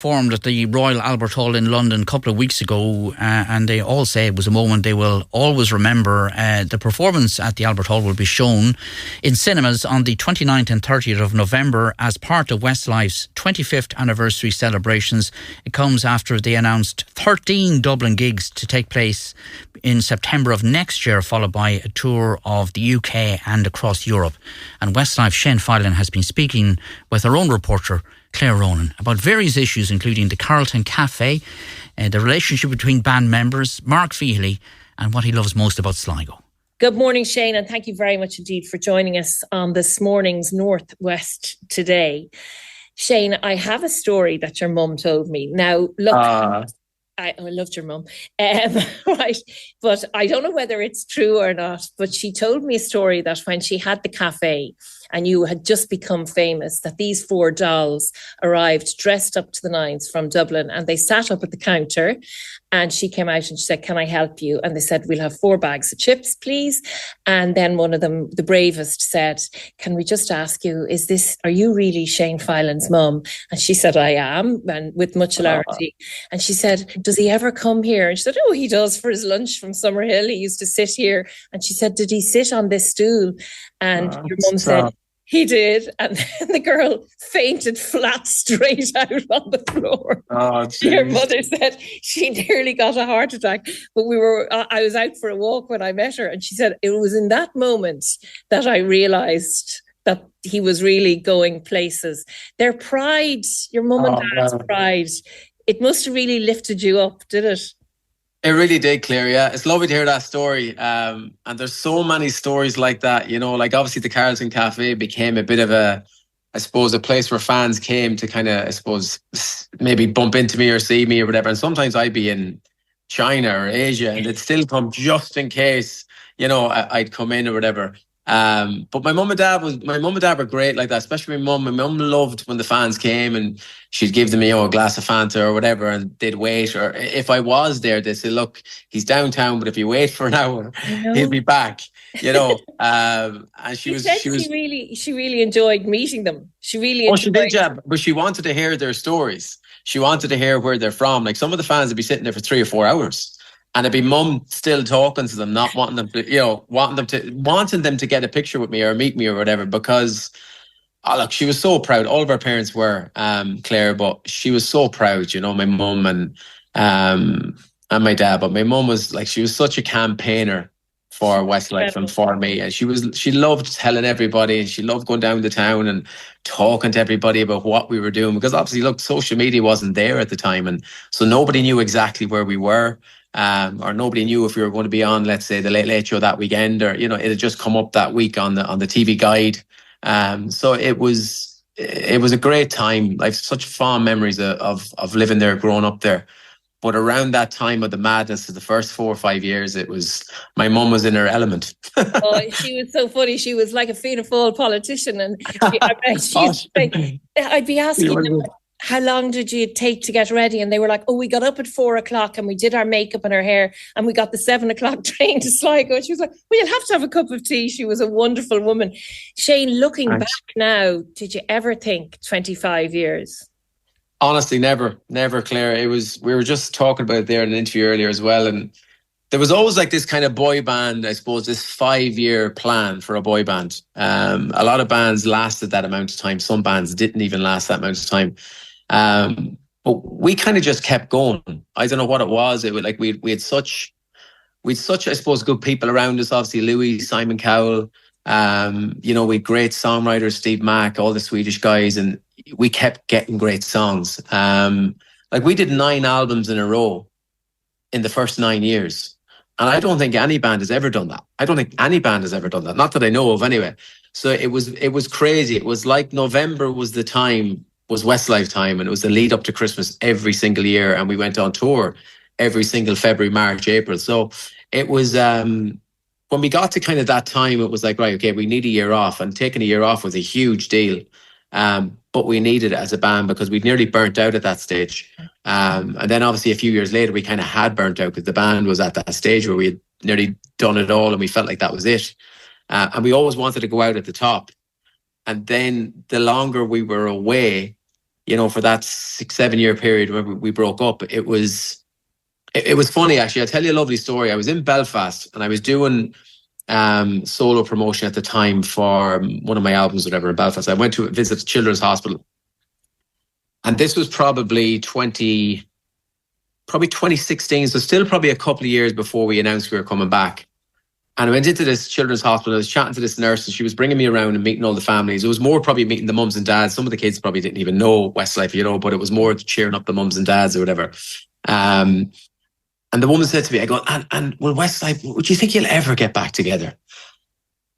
Performed at the Royal Albert Hall in London a couple of weeks ago, and they all say it was a moment they will always remember. The performance at the Albert Hall will be shown in cinemas on the 29th and 30th of November as part of Westlife's 25th anniversary celebrations. It comes after they announced 13 Dublin gigs to take place in September of next year, followed by a tour of the UK and across Europe. And Westlife's Shane Filan has been speaking with our own reporter Claire Ronan about various issues, including the Carlton Cafe, the relationship between band members, Mark Feely, and what he loves most about Sligo. Good morning, Shane, and thank you very much indeed for joining us on this morning's Northwest Today. Shane, I have a story that your mum told me. Now, look, I loved your mum, right? But I don't know whether it's true or not, but she told me a story that when she had the cafe and you had just become famous, that these 4 dolls arrived dressed up to the nines from Dublin, and they sat up at the counter, and she came out and she said, "Can I help you?" And they said, "We'll have 4 bags of chips, please." And then one of them, the bravest, said, "Can we just ask you, are you really Shane Filan's mum?" And she said, "I am," and with much hilarity. And she said, "Does he ever come here?" And she said, "Oh, he does for his lunch from Summerhill. He used to sit here." And she said, "Did he sit on this stool?" And your mum said, "He did." And then the girl fainted flat straight out on the floor. Your mother said she nearly got a heart attack. But I was out for a walk when I met her, and she said it was in that moment that I realised that he was really going places. Their pride, your mum and dad's pride, it must have really lifted you up, did it? It really did, Claire. Yeah, it's lovely to hear that story. And there's so many stories like that, like obviously the Carlton Cafe became a bit of a place where fans came to kind of, maybe bump into me or see me or whatever. And sometimes I'd be in China or Asia and it'd still come just in case, I'd come in or whatever. But my mum and dad were great like that, especially my mum. My mum loved when the fans came and she'd give them, a glass of Fanta or whatever, and they'd wait. Or if I was there, they'd say, "Look, he's downtown, but if you wait for an hour, he'll be back." And she really enjoyed meeting them. She did, yeah, but she wanted to hear their stories. She wanted to hear where they're from. Like some of the fans would be sitting there for 3 or 4 hours. And it'd be mum still talking to them, not wanting them to, wanting them to get a picture with me or meet me or whatever, because, look, she was so proud. All of our parents were, Claire, but she was so proud, my mum and my dad. But my mum was she was such a campaigner for Westlife and for me. And she loved telling everybody, and she loved going down the town and talking to everybody about what we were doing, because obviously, look, social media wasn't there at the time. And so nobody knew exactly where we were. Or nobody knew if we were going to be on, let's say, the Late Late Show that weekend, or it had just come up that week on the TV guide. So it was a great time. Like such fond memories of living there, growing up there. But around that time of the madness of the first 4 or 5 years, my mum was in her element. She was so funny. She was like a Fianna Fáil politician, and I'd be asking them, "How long did you take to get ready?" And they were like, "Oh, we got up at 4 o'clock and we did our makeup and our hair and we got the 7 o'clock train to Sligo." And she was like, "Well, you'll have to have a cup of tea." She was a wonderful woman. Shane, looking back now, did you ever think 25 years? Honestly, never, Claire. We were just talking about it there in an interview earlier as well. And there was always this kind of boy band, I suppose, this 5-year plan for a boy band. A lot of bands lasted that amount of time. Some bands didn't even last that amount of time. But we kind of just kept going. I don't know what it was. It was we had such, I suppose, good people around us. Obviously, Louis, Simon Cowell, we had great songwriters, Steve Mack, all the Swedish guys, and we kept getting great songs. We did 9 albums in a row in the first 9 years. And I don't think any band has ever done that. Not that I know of anyway. So it was crazy. It was like November was Westlife time, and it was the lead up to Christmas every single year. And we went on tour every single February, March, April. So it was, when we got to kind of that time, it was like, right, okay, we need a year off. And taking a year off was a huge deal. But we needed it as a band because we'd nearly burnt out at that stage. And then obviously a few years later, we kind of had burnt out because the band was at that stage where we had nearly done it all and we felt like that was it. And we always wanted to go out at the top. And then the longer we were away, for that 6-7 year period where we broke up, it was funny, actually. I'll tell you a lovely story. I was in Belfast and I was doing solo promotion at the time for one of my albums, whatever, in Belfast. I went to visit Children's Hospital. And this was probably 2016, so still probably a couple of years before we announced we were coming back. And I went into this Children's Hospital. I was chatting to this nurse, and she was bringing me around and meeting all the families. It was more probably meeting the mums and dads. Some of the kids probably didn't even know Westlife, but it was more cheering up the mums and dads or whatever. And the woman said to me, I go, and well, Westlife, would you think you'll ever get back together?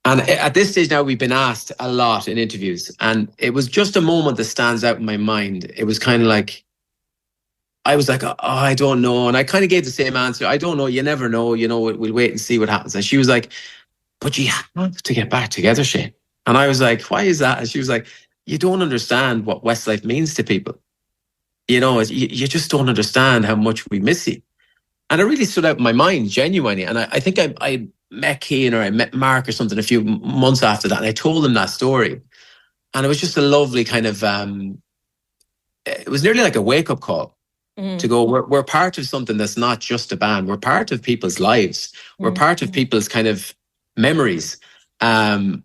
And at this stage now, we've been asked a lot in interviews, and it was just a moment that stands out in my mind. It was kind of like, I was like, oh, I don't know. And I kind of gave the same answer. I don't know. You never know. We'll wait and see what happens. And she was like, but you have to get back together, Shane. And I was like, why is that? And she was like, you don't understand what Westlife means to people. You just don't understand how much we miss you. And it really stood out in my mind, genuinely. And I think I met Keane or I met Mark or something a few months after that. And I told him that story. And it was just a lovely kind of, it was nearly like a wake-up call. To go, we're part of something that's not just a band. We're part of people's lives. We're part of people's kind of memories. And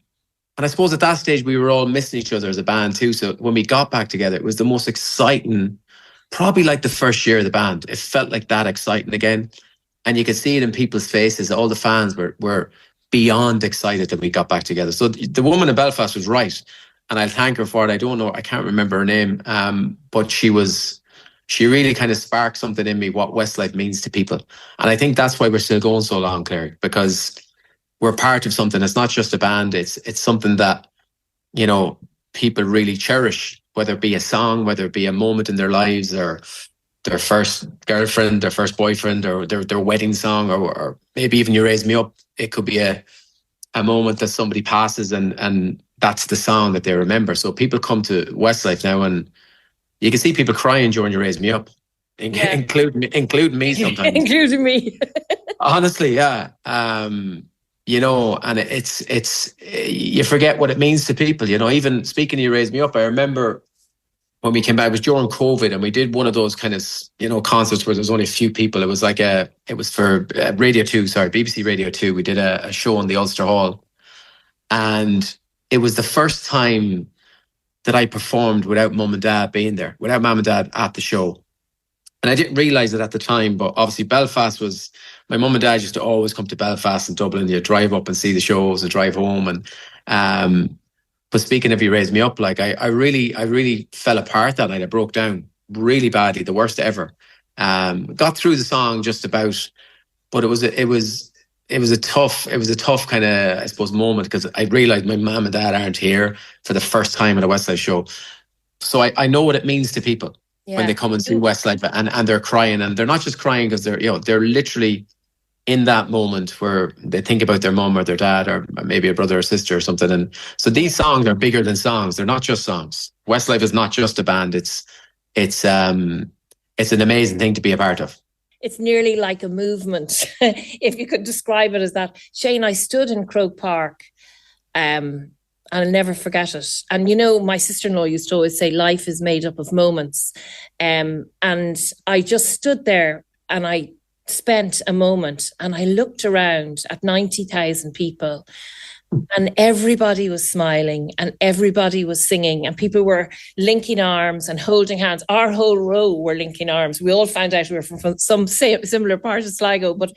I suppose at that stage, we were all missing each other as a band too. So when we got back together, it was the most exciting, probably like the first year of the band. It felt like that exciting again. And you could see it in people's faces. All the fans were beyond excited that we got back together. So the woman in Belfast was right. And I'll thank her for it. I don't know, I can't remember her name. But she really kind of sparked something in me, what Westlife means to people. And I think that's why we're still going so long, Claire, because we're part of something. It's not just a band. It's something that, people really cherish, whether it be a song, whether it be a moment in their lives, or their first girlfriend, their first boyfriend, or their wedding song, or maybe even You Raise Me Up. It could be a moment that somebody passes and that's the song that they remember. So people come to Westlife now and you can see people crying during You Raise Me Up, including me sometimes. Including me. Honestly, yeah. And it's you forget what it means to people. Even speaking of You Raise Me Up, I remember when we came back, it was during COVID, and we did one of those kind of, concerts where there was only a few people. It was like it was for BBC Radio 2. We did a show in the Ulster Hall. And it was the first time that I performed without mum and dad being there, without mum and dad at the show. And I didn't realise it at the time, but obviously Belfast was, my mum and dad used to always come to Belfast and Dublin. You drive up and see the shows and drive home. And but speaking of You Raise Me Up, like I really fell apart that night. I broke down really badly, the worst ever. Got through the song just about, but it was a tough kind of, I suppose, moment, because I realised my mum and dad aren't here for the first time at a Westlife show. So I know what it means to people when they come and see Westlife, and they're crying, and they're not just crying because they're literally in that moment where they think about their mum or their dad or maybe a brother or sister or something. And so these songs are bigger than songs. They're not just songs. Westlife is not just a band. It's an amazing thing to be a part of. It's nearly like a movement, if you could describe it as that. Shane, I stood in Croke Park, and I'll never forget it. And my sister-in-law used to always say life is made up of moments. And I just stood there and I spent a moment and I looked around at 90,000 people, and everybody was smiling and everybody was singing, and people were linking arms and holding hands. Our whole row were linking arms. We all found out we were from some similar part of Sligo, but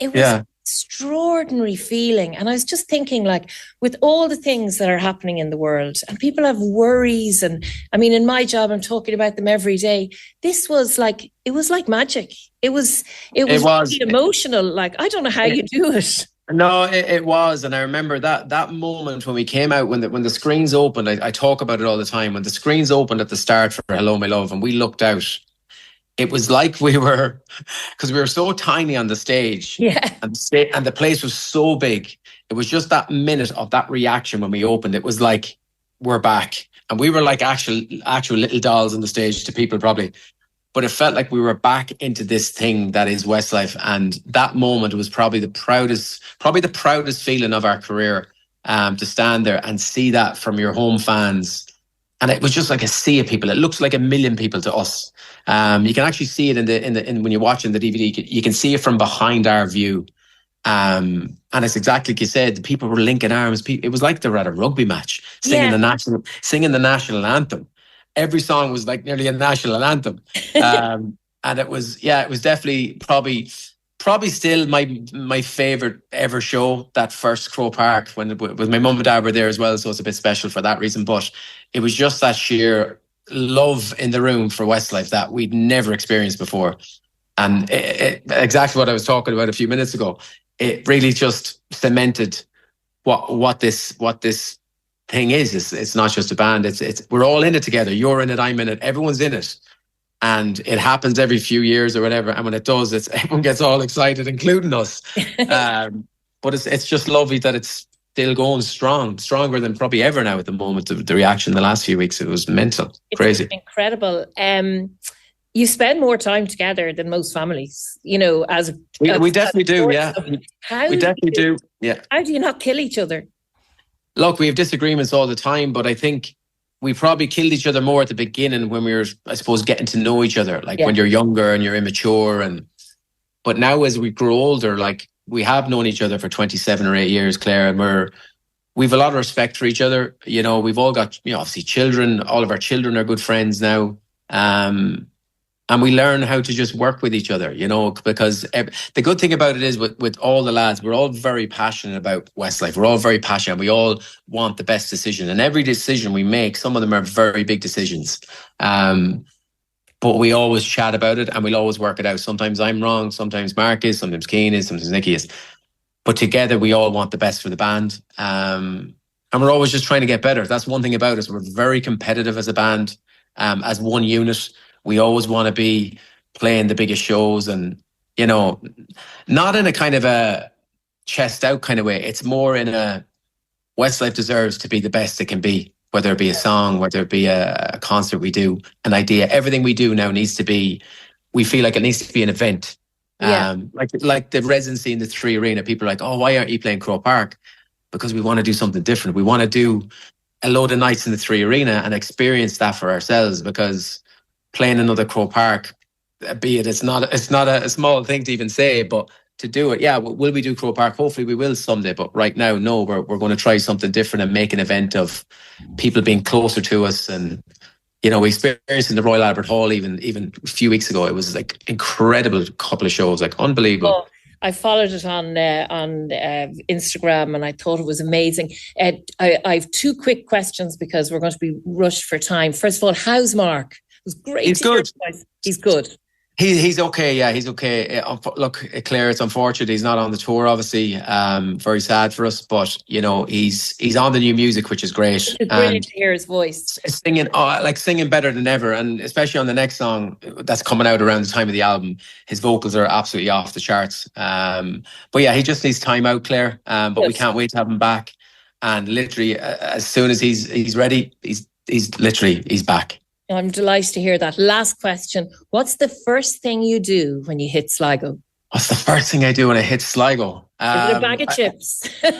it was an extraordinary feeling. And I was just thinking, like, with all the things that are happening in the world, and people have worries, and I mean, in my job, I'm talking about them every day. This was like, it was like magic. It was really emotional. Like, I don't know how you do it. No, it was. And I remember that moment when we came out, when the screens opened. I talk about it all the time. When the screens opened at the start for Hello My Love, and we looked out, it was like we were, because we were so tiny on the stage, and the place was so big. It was just that minute of that reaction when we opened. It was like, we're back. And we were like actual little dolls on the stage to people probably. But it felt like we were back into this thing that is Westlife. And that moment was probably the proudest feeling of our career, to stand there and see that from your home fans And it was just like a sea of people. It looks like 1 million people to us. You can actually see it in when you're watching the DVD. You can see it from behind our view. And it's exactly like you said. The people were linking arms. It was like they were at a rugby match, singing the national anthem. Every song was like nearly a national anthem. And it was definitely probably still my favourite ever show, that first Croke Park, when with my mum and dad were there as well, so it's a bit special for that reason. But it was just that sheer love in the room for Westlife that we'd never experienced before. And exactly what I was talking about a few minutes ago, it really just cemented what this thing is. It's not just a band, it's we're all in it together. You're in it, I'm in it, everyone's in it. And it happens every few years or whatever. And when it does, everyone gets all excited, including us. But it's just lovely that it's still going stronger than probably ever now at the moment. The reaction the last few weeks, it was mental, crazy. It's incredible. You spend more time together than most families, we definitely do, yeah. We definitely do, yeah. How do you not kill each other? Look, we have disagreements all the time, but I think we probably killed each other more at the beginning when we were, I suppose, getting to know each other. Like when you're younger and you're immature. But now as we grow older, like we have known each other for 27 or 8 years, Claire, and we've a lot of respect for each other. We've all got, obviously children. All of our children are good friends now. And we learn how to just work with each other, because the good thing about it is with all the lads, we're all very passionate about Westlife. We're all very passionate. We all want the best decision. And every decision we make, some of them are very big decisions. But we always chat about it and we'll always work it out. Sometimes I'm wrong, sometimes Mark is, sometimes Keane is, sometimes Nicky is. But together we all want the best for the band. And we're always just trying to get better. That's one thing about us. We're very competitive as a band, as one unit. We always want to be playing the biggest shows and, not in a kind of a chest out kind of way. It's more in a Westlife deserves to be the best it can be, whether it be a song, whether it be a concert we do, an idea. Everything we do now needs to be, we feel like it needs to be an event. Yeah. Like the residency in the 3 Arena, people are like, oh, why aren't you playing Croke Park? Because we want to do something different. We want to do a load of nights in the 3 Arena and experience that for ourselves, because playing another Croke Park, be it, it's not a small thing to even say, but to do it, will we do Croke Park? Hopefully we will someday, but right now, no, we're going to try something different and make an event of people being closer to us. And we experienced in the Royal Albert Hall even a few weeks ago. It was like incredible couple of shows, like unbelievable. Oh, I followed it on Instagram and I thought it was amazing. I have 2 quick questions because we're going to be rushed for time. First of all, how's Mark? It was great. He's good. He's good. He's okay. Yeah, he's okay. Look, Claire, it's unfortunate he's not on the tour. Obviously, very sad for us. But he's on the new music, which is great. It's brilliant to hear his voice singing better than ever, and especially on the next song that's coming out around the time of the album. His vocals are absolutely off the charts. But yeah, he just needs time out, Claire. But we can't wait to have him back. And literally, as soon as he's ready, he's back. I'm delighted to hear that. Last question. What's the first thing you do when you hit Sligo? What's the first thing I do when I hit Sligo? Is it a bag of chips? Do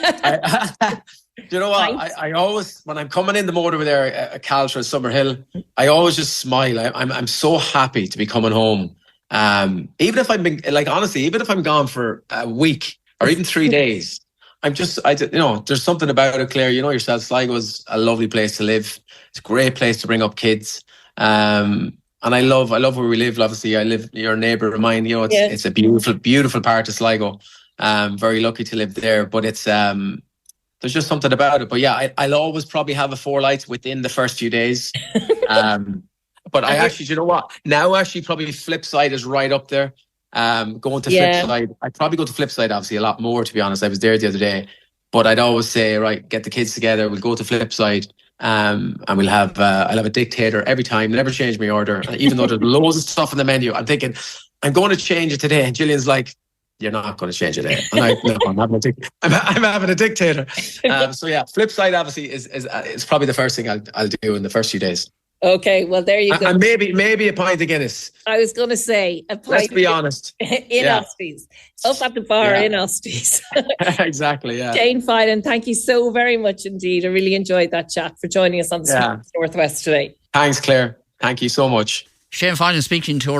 you know what? I always, when I'm coming in the motorway there at Caltra, Summerhill, I always just smile. I'm so happy to be coming home. Even if even if I'm gone for a week or even 3 days, there's something about it, Claire. You know yourself, Sligo is a lovely place to live. It's a great place to bring up kids. And I love where we live. Obviously, I live near a neighbour of mine. It's a beautiful, beautiful part of Sligo. Very lucky to live there. But it's there's just something about it. But yeah, I'll always probably have a 4 lights within the first few days. But I actually, do you know what? Now actually probably Flipside is right up there. Going to Flipside, I'd probably go to Flipside obviously a lot more, to be honest. I was there the other day. But I'd always say, right, get the kids together. We'll go to Flipside. And I'll have a dictator every time, never change my order, even though there's loads of stuff on the menu. I'm thinking, I'm going to change it today. And Gillian's like, you're not going to change it today. I'm like, no, I'm having a dictator. So yeah, Flipside obviously is probably the first thing I'll do in the first few days. Okay, well, there you go. And maybe a pint of Guinness. I was going to say a pint. Let's be honest. In Osties. Up at the bar in Osties. Exactly, yeah. Shane Filan, thank you so very much indeed. I really enjoyed that chat, for joining us on the Northwest today. Thanks, Claire. Thank you so much. Shane Filan speaking to